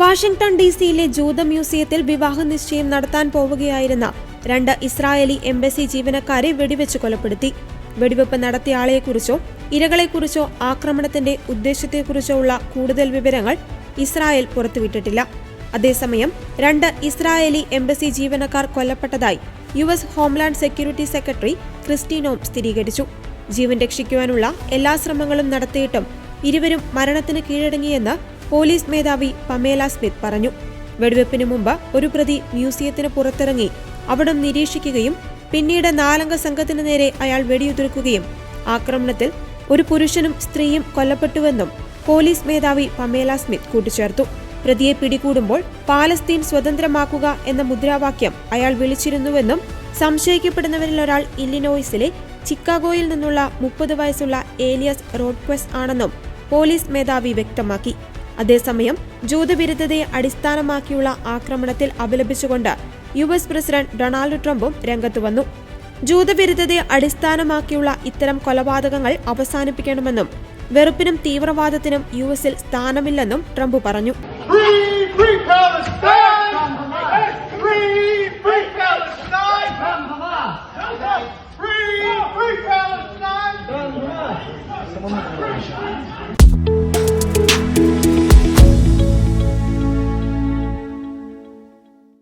Washington ഡിസിയിലെ ജൂത മ്യൂസിയത്തിൽ വിവാഹ നിശ്ചയം നടത്താൻ പോവുകയായിരുന്ന 2 ഇസ്രായേലി എംബസി ജീവനക്കാരെ വെടിവെച്ച് കൊലപ്പെടുത്തി. വെടിവെപ്പ് നടത്തിയ ആളെക്കുറിച്ചോ ഇരകളെക്കുറിച്ചോ ആക്രമണത്തിന്റെ ഉദ്ദേശത്തെക്കുറിച്ചോ ഉള്ള കൂടുതൽ വിവരങ്ങൾ ഇസ്രായേൽ പുറത്തുവിട്ടിട്ടില്ല. അതേസമയം 2 ഇസ്രായേലി എംബസി ജീവനക്കാർ കൊല്ലപ്പെട്ടതായി US homeland security secretary Kristi Noem സ്ഥിരീകരിച്ചു. ജീവൻ രക്ഷിക്കുവാനുള്ള എല്ലാ ശ്രമങ്ങളും നടത്തിയിട്ടും ഇരുവരും മരണത്തിന് കീഴടങ്ങിയെന്ന് പോലീസ് മേധാവി പമേല സ്മിത്ത് പറഞ്ഞു. വെടിവെപ്പിനു മുമ്പ് ഒരു പ്രതി മ്യൂസിയത്തിന് പുറത്തിറങ്ങി അവിടം നിരീക്ഷിക്കുകയും പിന്നീട് 4 അംഗ സംഘത്തിനു നേരെ അയാൾ വെടിയുതിർക്കുകയും ആക്രമണത്തിൽ ഒരു പുരുഷനും സ്ത്രീയും കൊല്ലപ്പെട്ടുവെന്നും പോലീസ് മേധാവി പമേല സ്മിത്ത് കൂട്ടിച്ചേർത്തു. പ്രതിയെ പിടികൂടുമ്പോൾ പാലസ്തീൻ സ്വതന്ത്രമാക്കുക എന്ന മുദ്രാവാക്യം അയാൾ വിളിച്ചിരുന്നുവെന്നും സംശയിക്കപ്പെടുന്നവരിലൊരാൾ ഇല്ലിനോയ്സിലെ ചിക്കാഗോയിൽ നിന്നുള്ള 30 വയസ്സുള്ള ഏലിയസ് റോഡ്ക്വസ് ആണെന്നും പോലീസ് മേധാവി വ്യക്തമാക്കി. അതേസമയം ജൂതവിരുദ്ധതയെ അടിസ്ഥാനമാക്കിയുള്ള ആക്രമണത്തിൽ അപലപിച്ചുകൊണ്ട് US പ്രസിഡന്റ് ഡൊണാൾഡ് ട്രംപും രംഗത്തുവന്നു. ജൂതവിരുദ്ധതയെ അടിസ്ഥാനമാക്കിയുള്ള ഇത്തരം കൊലപാതകങ്ങൾ അവസാനിപ്പിക്കണമെന്നും വെറുപ്പിനും തീവ്രവാദത്തിനും US-ൽ സ്ഥാനമില്ലെന്നും ട്രംപ് പറഞ്ഞു. Free Palestine!